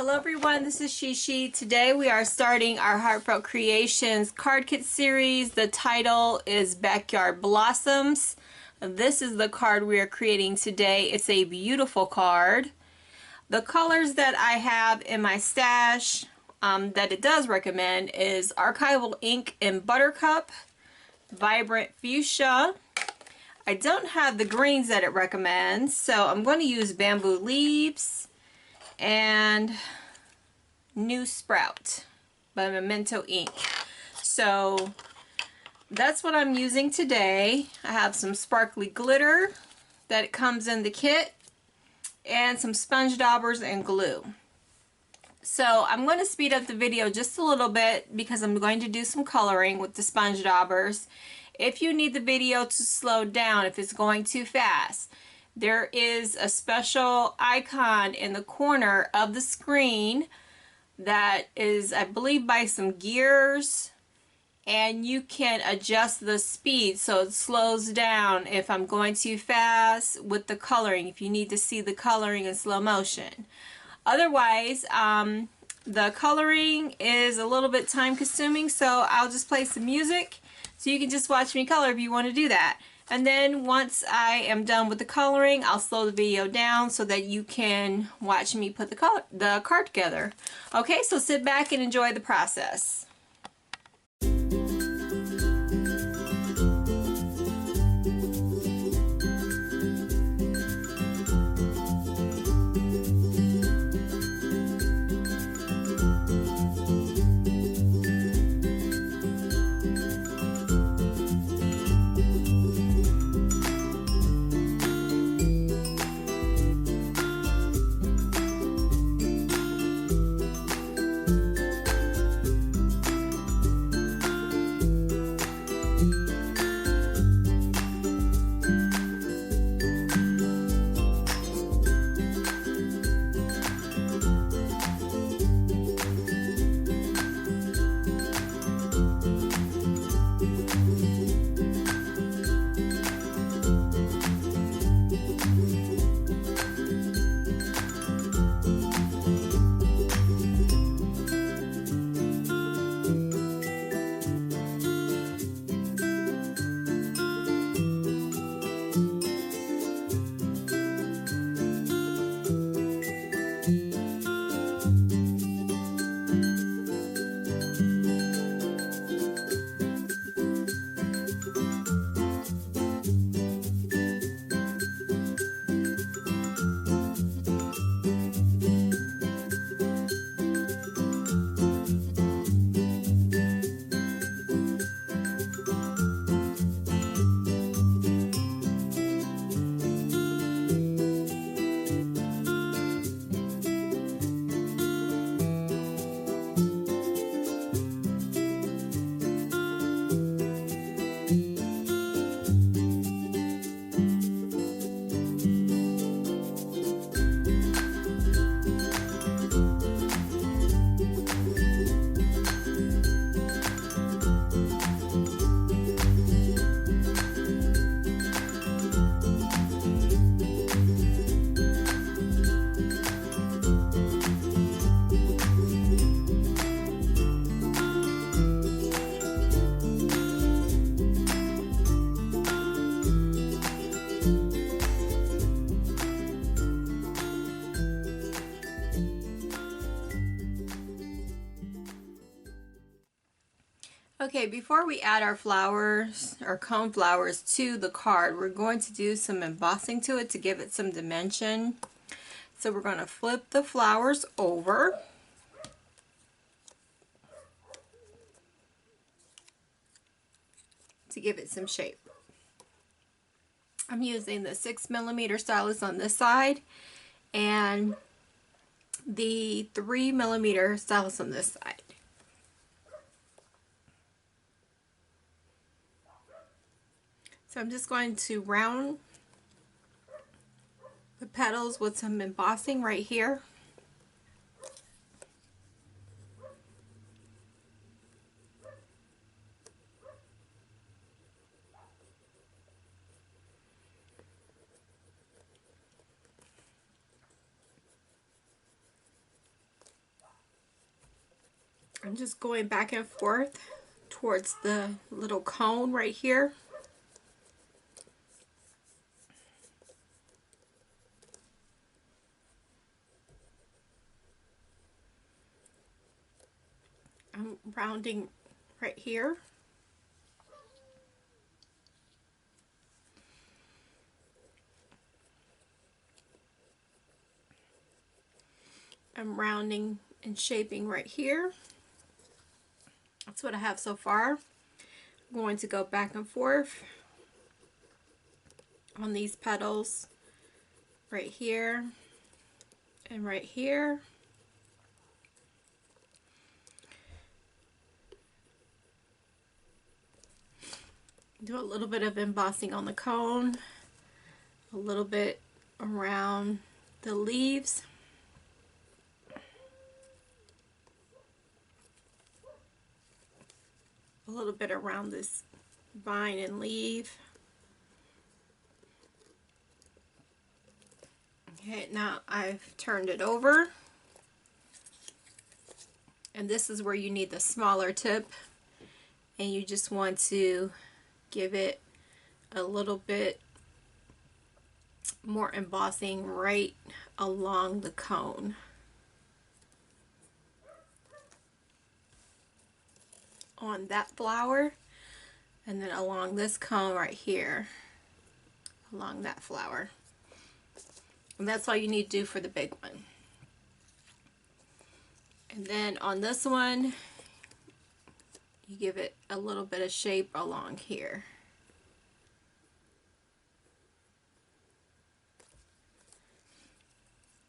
Hello everyone, this is Sheshe. Today we are starting our Heartfelt Creations card kit series. The title is Backyard Blossoms. This is the card we are creating today. It's a beautiful card. The colors that I have in my stash that it does recommend is Archival Ink in Buttercup, Vibrant Fuchsia. I don't have the greens that it recommends, so I'm going to use Bamboo Leaves and New Sprout by Memento Ink. So that's what I'm using today. I have some sparkly glitter that comes in the kit and some sponge daubers and glue. So I'm going to speed up the video just a little bit because I'm going to do some coloring with the sponge daubers. If you need the video to slow down, if it's going too fast, there is a special icon in the corner of the screen that is, I believe, by some gears, and you can adjust the speed so it slows down if I'm going too fast with the coloring, if you need to see the coloring in slow motion. Otherwise, the coloring is a little bit time consuming, so I'll just play some music so you can just watch me color if you want to do that. And then once I am done with the coloring, I'll slow the video down so that you can watch me put the card together. Okay, so sit back and enjoy the process. Okay, before we add our flowers, or cone flowers, to the card, we're going to do some embossing to it to give it some dimension. So we're going to flip the flowers over. To give it some shape. I'm using the 6mm stylus on this side and the 3mm stylus on this side. So I'm just going to round the petals with some embossing right here. I'm just going back and forth towards the little cone right here. I'm rounding right here. I'm rounding and shaping right here. That's what I have so far. I'm going to go back and forth on these petals right here and right here. Do a little bit of embossing on the cone, a little bit around the leaves. A little bit around this vine and leaf. Okay, now I've turned it over. And this is where you need the smaller tip. And you just want to give it a little bit more embossing right along the cone. On that flower, and then along this cone right here, along that flower. And that's all you need to do for the big one. And then on this one, you give it a little bit of shape along here.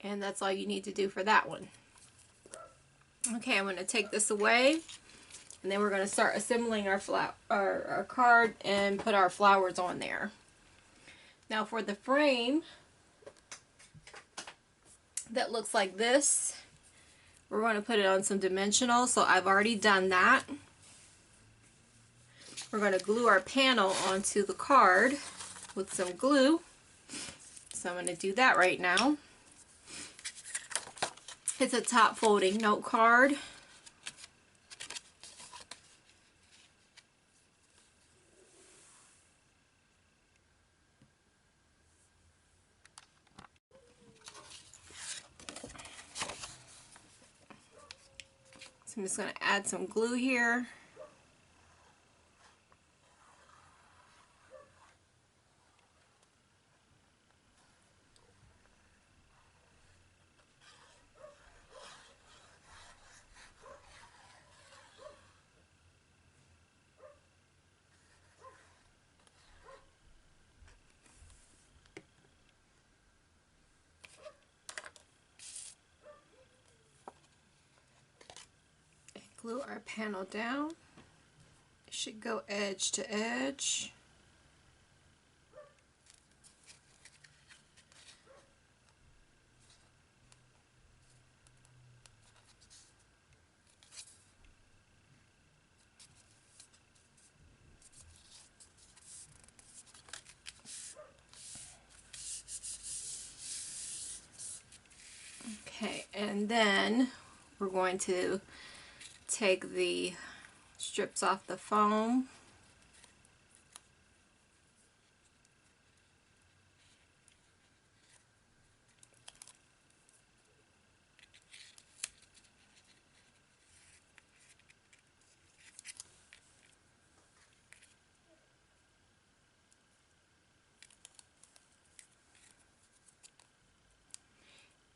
And that's all you need to do for that one. Okay, I'm going to take this away, and then we're going to start assembling our card and put our flowers on there. Now for the frame that looks like this, we're going to put it on some dimensional, so I've already done that. We're going to glue our panel onto the card with some glue. So I'm going to do that right now. It's a top folding note card. So I'm just going to add some glue here. Glue our panel down. It should go edge to edge. Okay, and then we're going to take the strips off the foam.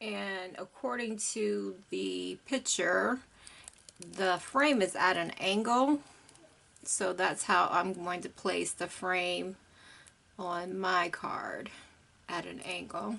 And according to the picture, the frame is at an angle, so that's how I'm going to place the frame on my card, at an angle.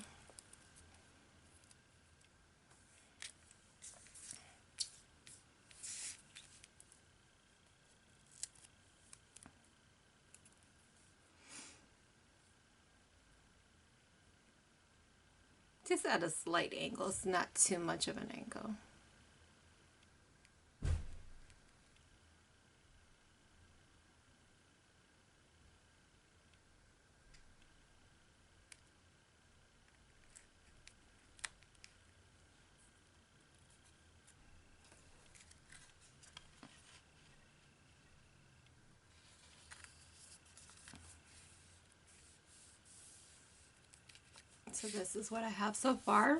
Just at a slight angle, it's not too much of an angle. So this is what I have so far.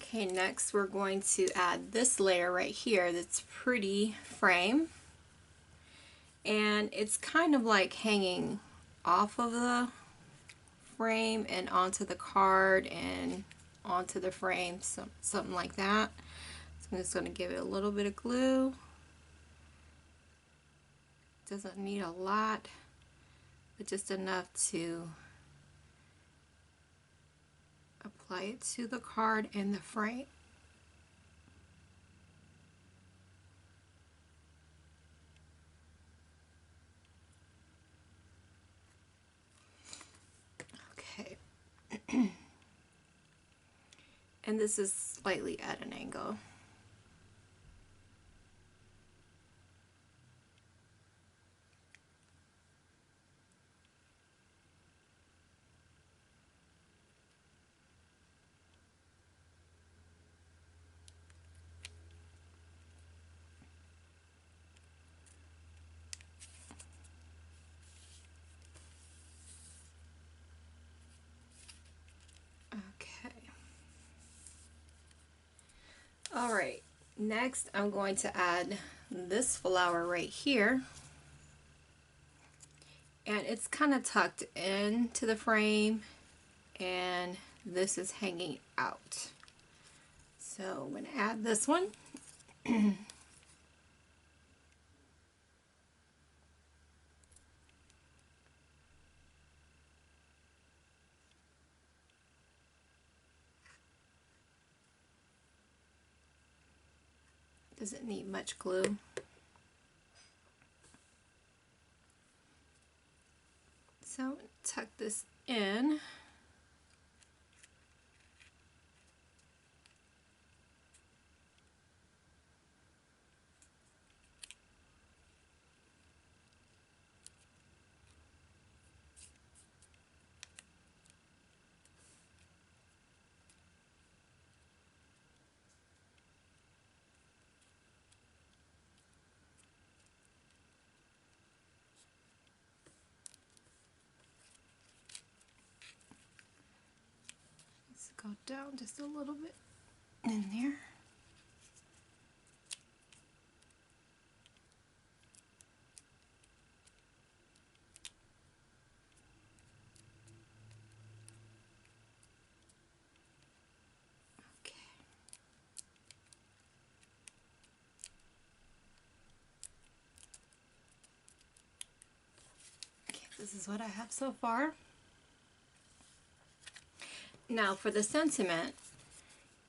Okay, next we're going to add this layer right here, that's pretty frame. And it's kind of like hanging off of the frame and onto the card and onto the frame, something like that. So I'm just going to give it a little bit of glue. Doesn't need a lot, but just enough to apply it to the card and the frame. Okay. And this is slightly at an angle. Okay. All right, next I'm going to add this flower right here, and it's kind of tucked into the frame and this is hanging out. So I'm going to add this one. Doesn't need much glue. So tuck this in. Let's go down just a little bit in there. This is what I have so far. Now for the sentiment,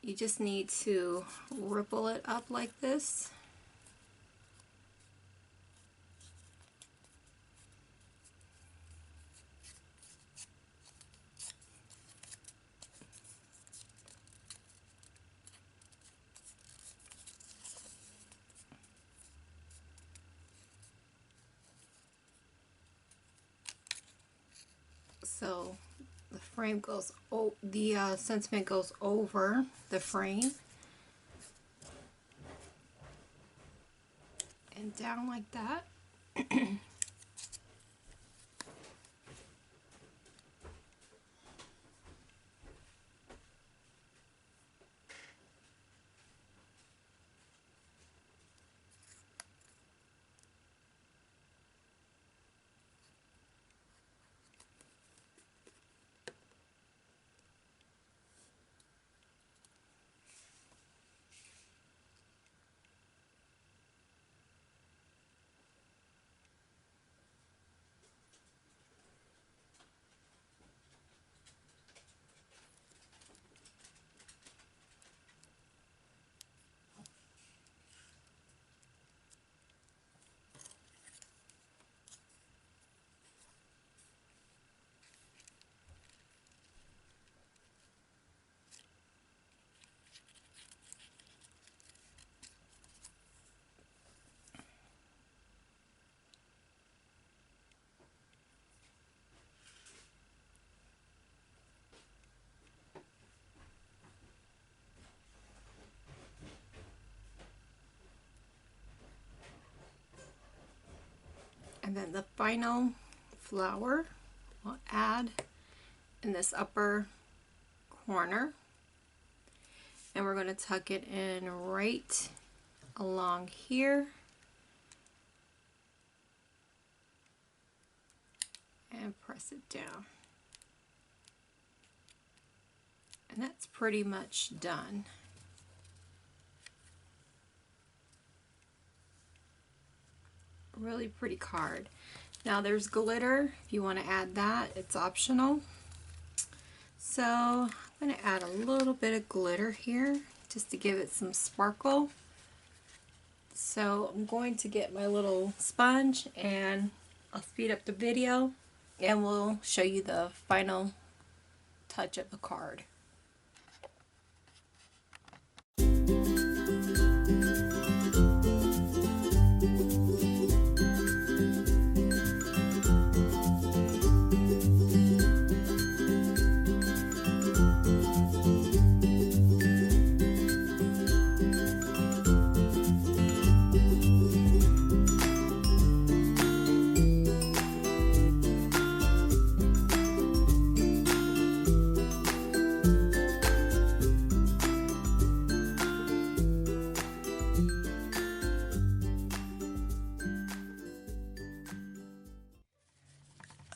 you just need to ripple it up like this. So the frame goes, the sentiment goes over the frame and down like that. And then the final flower we'll add in this upper corner, and we're going to tuck it in right along here and press it down. And that's pretty much done. Really pretty card. Now there's glitter. If you want to add that, it's optional. So I'm going to add a little bit of glitter here just to give it some sparkle. So I'm going to get my little sponge and I'll speed up the video and we'll show you the final touch of the card.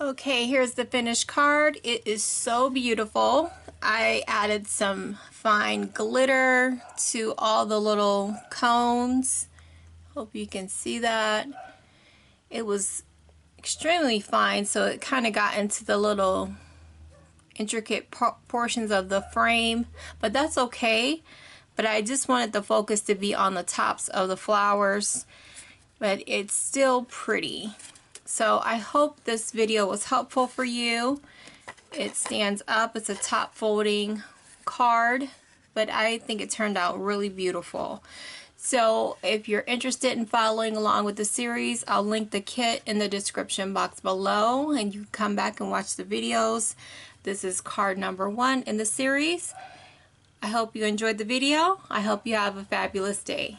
Okay, here's the finished card. It is so beautiful. I added some fine glitter to all the little cones. Hope you can see that. It was extremely fine, so it kind of got into the little intricate portions of the frame, but that's okay. But I just wanted the focus to be on the tops of the flowers, but it's still pretty. So I hope this video was helpful for you. It stands up. It's a top folding card, but I think it turned out really beautiful. So if you're interested in following along with the series, I'll link the kit in the description box below and you can come back and watch the videos. This is card number 1 in the series. I hope you enjoyed the video. I hope you have a fabulous day.